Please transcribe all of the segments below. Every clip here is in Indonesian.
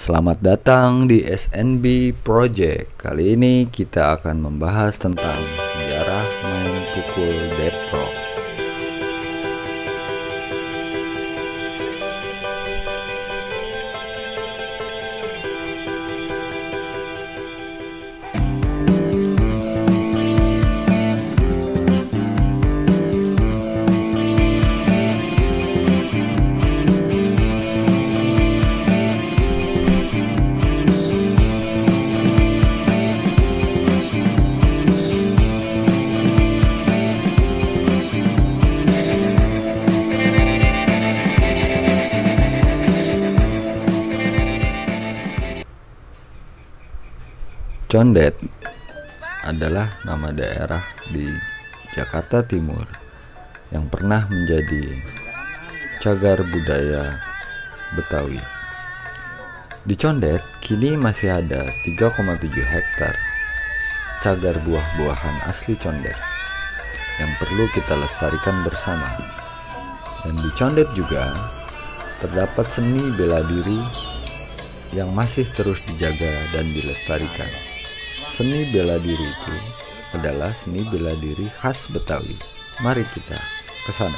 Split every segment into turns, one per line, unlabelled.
Selamat datang di SNB Project. Kali ini kita akan membahas tentang sejarah main pukul Death Rock. Condet adalah nama daerah di Jakarta Timur yang pernah menjadi cagar budaya Betawi. Di Condet kini masih ada 3,7 hektar cagar buah-buahan asli Condet yang perlu kita lestarikan bersama. Dan di Condet juga terdapat seni bela diri yang masih terus dijaga dan dilestarikan. Seni bela diri itu adalah seni bela diri khas Betawi. Mari kita ke sana.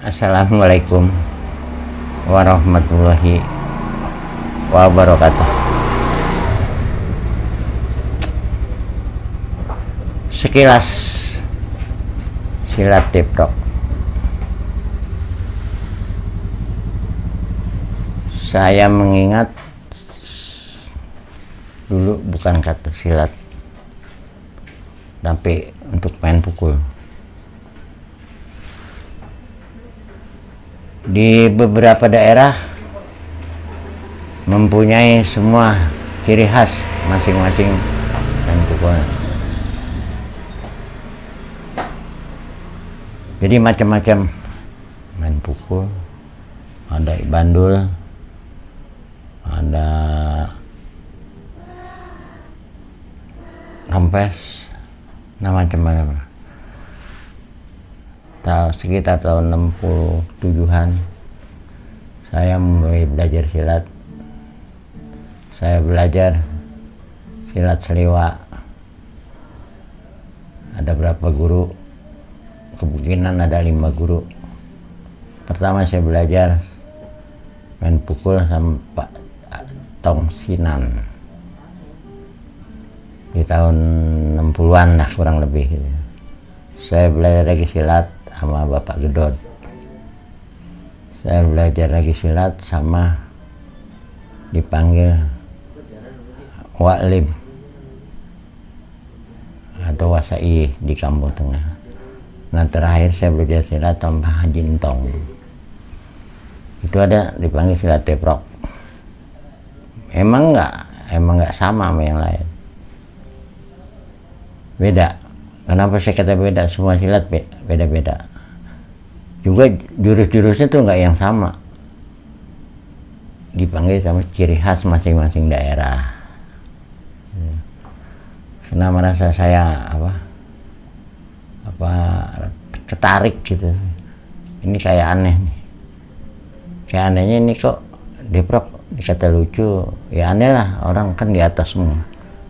Assalamualaikum warahmatullahi wabarakatuh. Sekilas silat Death Rock. Saya mengingat dulu bukan kata silat, tapi untuk main pukul. Di beberapa daerah mempunyai semua ciri khas masing-masing main pukul. Jadi macam-macam main pukul, ada bandul, ada rampes, macam-macam. Sekitar tahun 67-an saya mulai belajar silat. Saya belajar silat seliwa. Ada berapa guru? Kemungkinan ada 5 guru. Pertama saya belajar main pukul sama Pak Tong Sinan di tahun 60-an lah kurang lebih gitu. Saya belajar lagi silat sama Bapak Gedot. Saya belajar lagi silat sama dipanggil Wak Lim atau Wasai di Kampung Tengah. Nah, terakhir saya belajar silat sama Haji Entong. Itu ada dipanggil silat Death Rock. Emang nggak sama sama yang lain. Beda. Kenapa saya kata beda? Semua silat beda-beda. Juga jurus-jurusnya tuh nggak yang sama. Dipanggil sama ciri khas masing-masing daerah. Karena merasa saya ketarik gitu. Ini kayak aneh nih. Kayak anehnya ini kok Death Rock dikata lucu. Ya aneh lah, orang kan di atas semua.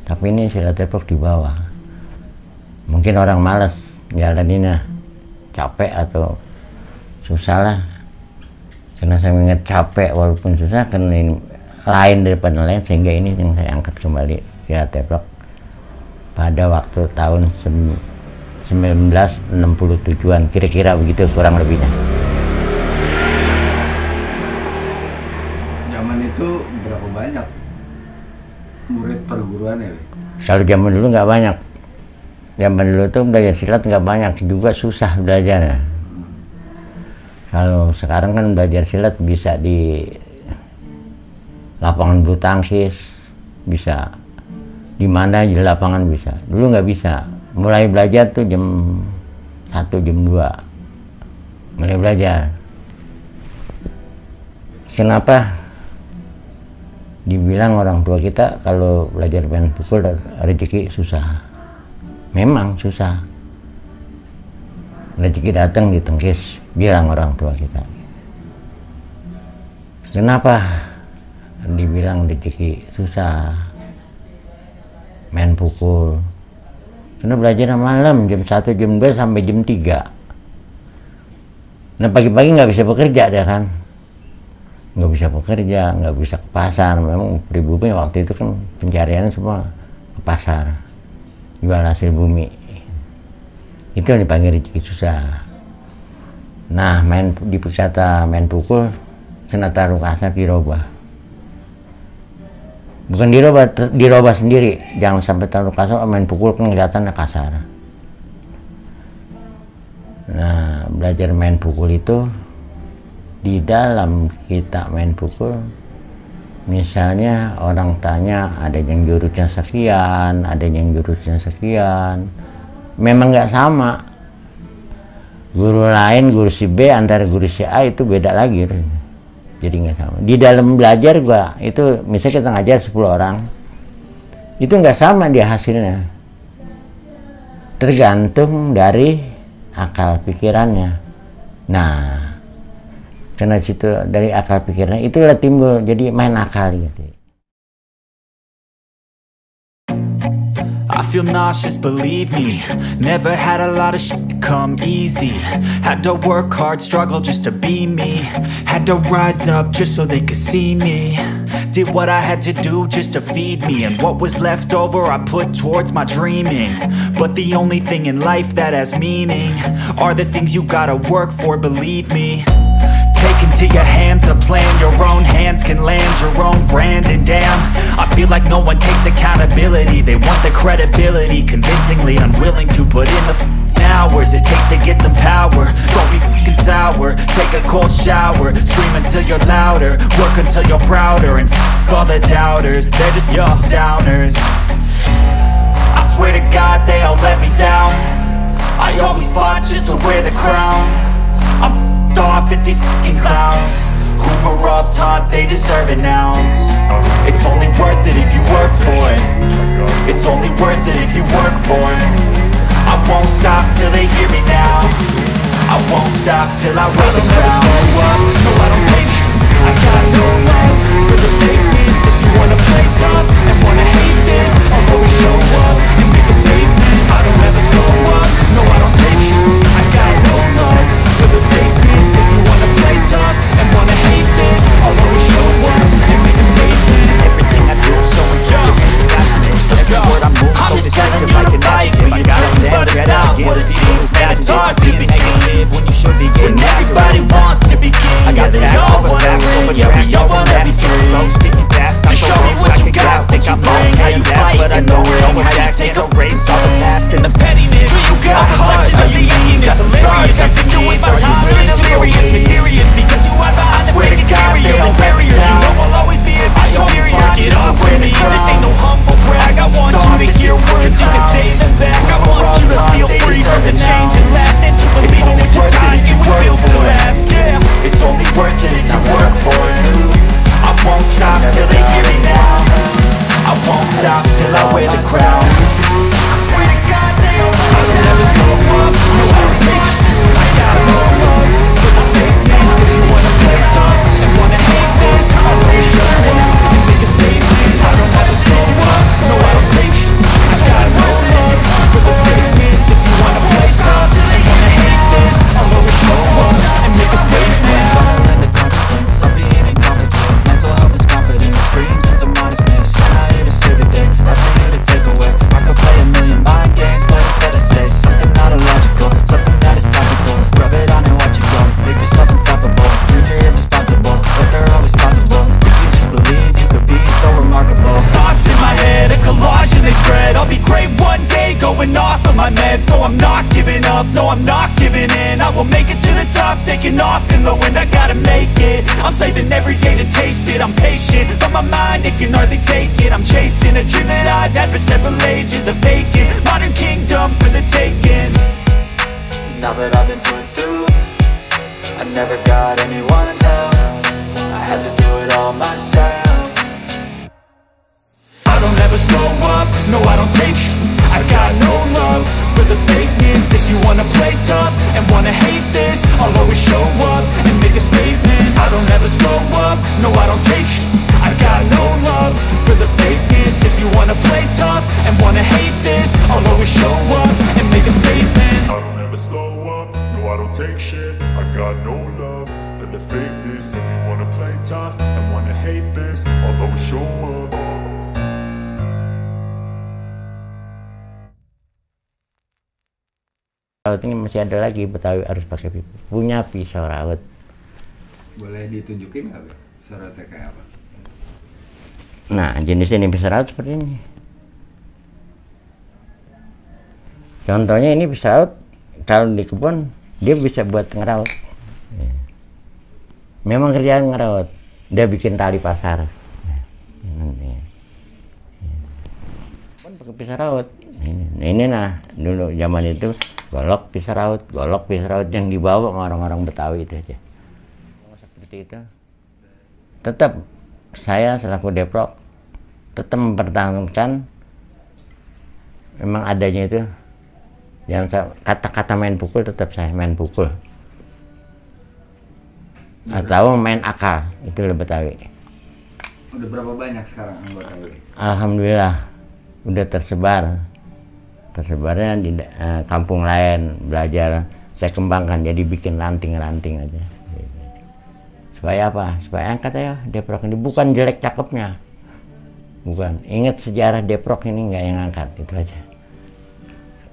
Tapi ini silat Death Rock di bawah. Mungkin orang malas jalaninnya, capek atau susah lah. Karena saya mengingat capek walaupun susah kan lain daripada lain, sehingga ini yang saya angkat kembali silat Death Rock pada waktu tahun 1967-an, kira-kira begitu kurang lebihnya.
Zaman itu berapa banyak murid perguruan ya?
Kalau zaman dulu nggak banyak. Zaman dulu tuh belajar silat nggak banyak, juga susah belajarnya. Kalau sekarang kan belajar silat bisa di lapangan bulu tangkis, bisa di mana di lapangan bisa. Dulu nggak bisa. Mulai belajar tuh jam 1, jam 2 mulai belajar. Kenapa Dibilang orang tua kita kalau belajar main pukul rezeki susah. Memang susah. Rezeki datang ditengkis, bilang orang tua kita. Kenapa dibilang rezeki susah main pukul? Karena belajar malam jam 1, jam 2 sampai jam 3. Nah pagi-pagi nggak bisa bekerja dia kan. Nggak bisa bekerja, nggak bisa ke pasar. Memang pribumi waktu itu kan pencarian semua ke pasar, jual hasil bumi. Itu yang dipanggil rezeki susah. Nah di pusata main pukul kena taruh kasar, dirobah. Bukan dirobah sendiri. Jangan sampai taruh kasar, main pukul kan kelihatannya kasar. Nah belajar main pukul itu, di dalam kita main pukul, misalnya orang tanya ada yang jurusnya sekian, ada yang jurusnya sekian, memang nggak sama. Guru lain, guru si B antara guru si A itu beda lagi, jadi nggak sama. Di dalam belajar gua itu, misalnya kita ngajar 10 orang, itu nggak sama dia hasilnya, tergantung dari akal pikirannya. Nah karena situ dari akal pikirannya itulah timbul jadi main akal gitu.
I feel nauseous, believe me. Never had a lot of shit come easy. Had to work hard, struggle just to be me. Had to rise up just so they could see me. Did what I had to do just to feed me, and what was left over I put towards my dreaming. But the only thing in life that has meaning are the things you gotta work for, believe me. Take into your hands a plan, your own hands can land your own brand. And damn, I feel like no one takes accountability. They want the credibility, convincingly unwilling to put in the hours it takes to get some power. Don't be f***ing sour, take a cold shower, scream until you're louder, work until you're prouder, and f*** all the doubters, they're just your downers. I swear to God they all let me down. I always fought just to wear the crown. I'm off at these fucking clowns who were all taught they deserve an ounce. It's only worth it if you work for it. It's only worth it if you work for it. I won't stop till they hear me now. I won't stop till I wear the crown. I don't ever slow up, no I don't take shit. I got no love for the fakeness. If you wanna play tough and wanna hate this, I'll always show up and make a statement. I don't ever slow up, no I don't take shit. I got no love for the fakeness. If you wanna play tough and wanna hate this, I'll always show up and make a statement. Everything I do is so inspiring and passionate. Every word I move so decisive like an adjective. I got it damn dread out what it seems that it's hard to be negative when you should be getting everybody wants to be king. I got the all over that ring, yeah we all wanna be free. Slow, speaking fast, I'm so close like a gas. Think I'm wrong, how you fight, but I know we're going back. Take a race, all the past and the pettiness. You got the heart of the emptiness. Hilarious, I'm doing my time in delirious. Mysterious, because you are behind the fake exterior. No barrier, you know I'll always be a bit superior. Get off with me, this ain't no humble brag. I want you to hear words, you can say them back. I want you to feel free for the change and last. And to believe that you got it, you will build to last. Yeah, it's only worth it if you work for it. I won't stop till they hear me now. I won't stop till I wear the crown. I swear to God they all I'll never slow up, no I don't take shit. I got no love for the fakeness. If you wanna play tough and wanna hate this, I'll always show up and make a statement. I don't ever slow up, no I don't take shit. I got no love for the fakeness. If you wanna play tough and wanna hate this, I'll always show up and make a statement. I'll learn the consequence of being incompetent. Mental health is confidence, dreams and some modestness. I'm not here to save the day, that's for you to take away. I could play a million mind games, but instead I say something not illogical, something that is topical. Rub it on and watch it go, make yourself unstoppable. Dreams are irresponsible, but they're always possible. If you just believe, you could be so remarkable. Thoughts in my head, a collage and they spread. I'll be great one day, going off of my meds. No, I'm not giving up, no, I'm not giving in. I will make it to the top, taking off in the wind. I gotta make it, I'm saving every day to taste it. I'm patient, but my mind, it can hardly take it. I'm chasing a dream that I've had for several ages. A vacant, modern kingdom for the taking. Now that I've been put through, I never got anyone's help. I had to do it all myself. up, no I don't take sh**. I got no love for the fakeness. If you wanna play tough and wanna hate this, I'll always show up and make a statement. I don't ever slow up, no I don't take sh**. I got no love for the fakeness. If you wanna play tough and wanna hate this, I'll always show up and make a statement.
I don't ever slow up, no I don't take shit. I got no love for the fakeness. If you wanna play tough and wanna hate this, I'll always show up.
Raut ini masih ada lagi, Betawi harus pakai pipa. Punya pisau raut.
Boleh ditunjukin nggak, Be? Sorotnya kayak apa?
Nah, jenis ini pisau raut seperti ini. Contohnya ini pisau raut, kalau di kebun dia bisa buat ngeraut. Memang kerjaan ngeraut. Dia bikin tali pasar. Kan pakai pisau raut. Ini nah, dulu zaman itu golok pisau raut yang dibawa sama orang-orang Betawi itu aja. Seperti itu. Tetap saya selaku Deprok tetap mempertahankan memang adanya itu. Yang kata-kata main pukul tetap saya main pukul. Atau main akal, itu lebih Betawi.
Udah berapa banyak sekarang anggota Be?
Alhamdulillah udah tersebarnya di kampung lain, belajar saya kembangkan jadi bikin ranting-ranting aja. Supaya apa? Supaya angkat ya Deprok ini bukan jelek cakepnya, bukan. Ingat sejarah Deprok ini nggak yang angkat, itu aja.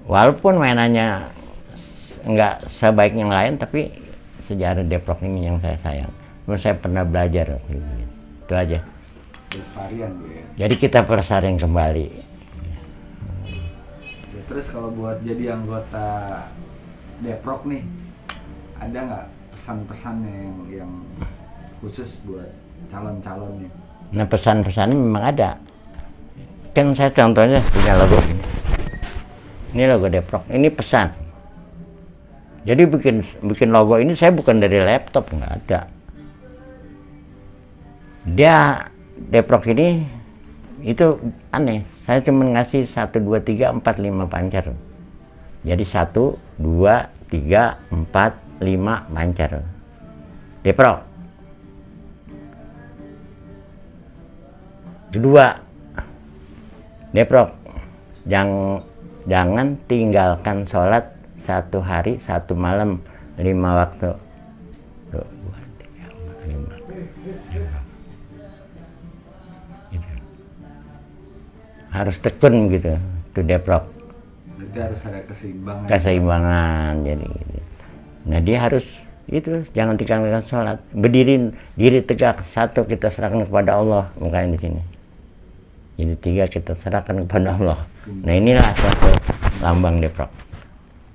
Walaupun mainannya nggak sebaik yang lain, tapi sejarah Deprok ini yang saya sayang. Terus saya pernah belajar, itu aja.
Pelestarian, Be.
Jadi kita pelestarian kembali.
Ya, terus kalau buat jadi anggota Deprok nih, ada nggak pesan-pesannya yang khusus buat calon-calon nih?
Nah, pesan-pesannya memang ada. Kan saya contohnya punya logo ini. Ini logo Deprok, ini pesan. Jadi bikin logo ini saya bukan dari laptop, nggak ada. Dia Deprok ini itu aneh. Saya cuma ngasih 1, 2, 3, 4, 5 pancar. Jadi 1, 2, 3, 4, 5 pancar. Deprok. Kedua, Deprok. Jangan tinggalkan sholat 1 hari 1 malam 5 waktu. 1, 2, 3, 4, 5. Gitu. Harus tekun gitu, itu Deprok.
Berarti harus ada keseimbangan.
Keseimbangan jadi. Gitu. Nah dia harus itu jangan tinggalkan sholat. Berdiri diri tegak. 1 kita serahkan kepada Allah, makanya di sini. Jadi 3 kita serahkan kepada Allah. Nah inilah suatu lambang Deprok.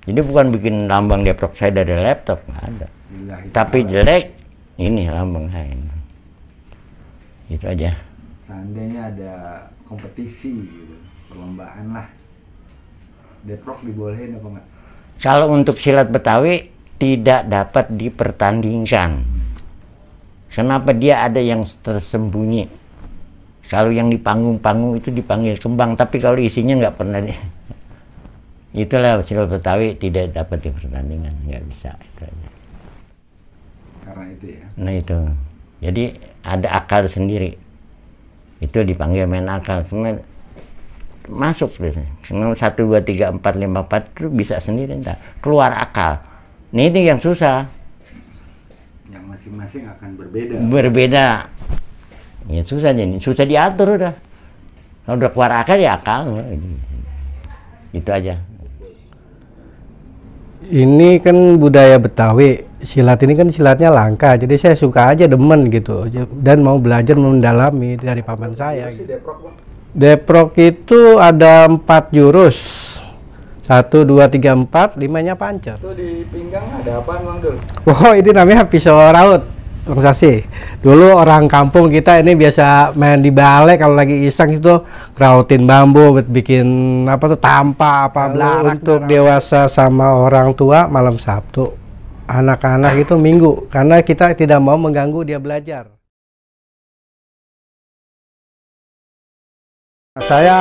Jadi bukan bikin lambang Deprok saya dari laptop, nggak ada. Tapi jelek, ini lambang saya. Itu aja.
Seandainya ada kompetisi gitu, perlombaan lah, Deprok dibolehin apa enggak?
Kalau untuk silat Betawi tidak dapat dipertandingkan. Kenapa? Dia ada yang tersembunyi. Kalau yang di panggung-panggung itu dipanggil kembang, tapi kalau isinya nggak pernah itulah silat Betawi tidak dapat dipertandingkan, nggak bisa itu aja.
Karena itu ya.
Nah itu, jadi ada akal sendiri. Itu dipanggil main akal, karena masuk biasanya. Karena 1, 2, 3, 4, 5, 4 itu bisa sendiri, entah. Keluar akal. Nah itu yang susah.
Yang masing-masing akan berbeda.
Berbeda. Ya susah jadi, susah diatur udah. Kalau udah keluar akal ya akal. Itu aja.
Ini kan budaya Betawi, silat ini kan silatnya langka, jadi saya suka aja demen gitu, dan mau belajar mendalami dari paman saya. Deprok itu ada 4 jurus, 1, 2, 3, 4, 5-nya pancer.
Itu di pinggang ada apa, Bang Dul?
Oh ini namanya pisau raut, Bang Sasi. Dulu orang kampung kita ini biasa main di balai kalau lagi iseng itu rautin bambu, bikin apa tuh tampa apa belarak. Untuk dewasa sama orang tua malam Sabtu, anak-anak itu Minggu, karena kita tidak mau mengganggu dia belajar.
Saya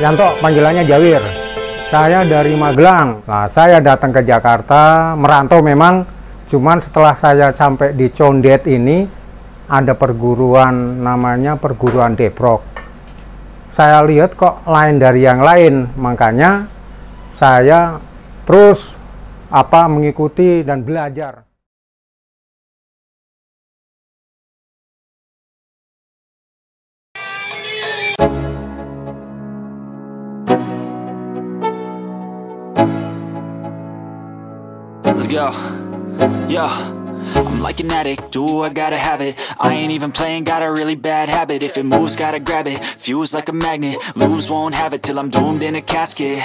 Yanto, panggilannya Jawir. Saya dari Magelang. Nah, saya datang ke Jakarta, merantau memang. Cuman setelah saya sampai di Condet ini, ada perguruan namanya perguruan Deprok. Saya lihat kok lain dari yang lain, makanya saya terus mengikuti dan belajar.
Let's go. Yo, I'm like an addict, do I gotta have it. I ain't even playing, got a really bad habit. If it moves, gotta grab it, fuse like a magnet. Lose, won't have it till I'm doomed in a casket.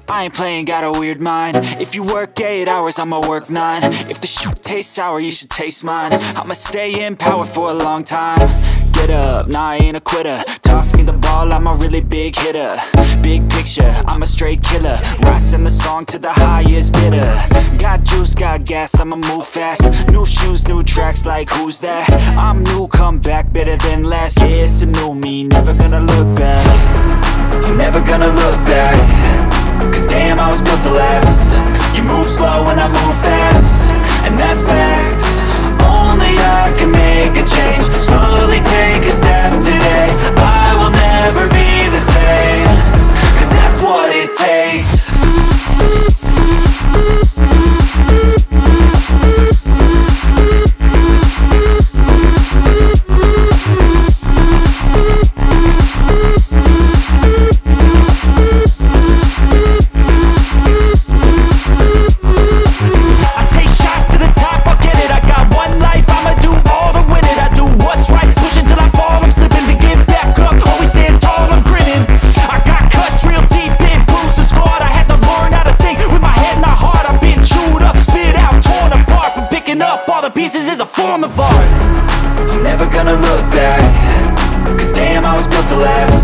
I ain't playing, got a weird mind. If you work 8 hours, I'ma work 9. If the shit tastes sour, you should taste mine. I'ma stay in power for a long time. Get up, nah, I ain't a quitter. Toss me the ball, I'm a really big hitter. Big picture, I'm a straight killer. Rising the song to the highest bidder. Got juice, got gas, I'ma move fast. New shoes, new tracks, like who's that? I'm new, come back, better than last. Yeah, it's a new me, never gonna look back. I'm never gonna look back. Cause damn, I was built to last. You move slow and I move fast, and that's facts. Only I can make a change. Slowly take a step today. I will never be the same. Cause that's what it takes. Pieces is a form of art. I'm never gonna look back. Cause damn, I was built to last.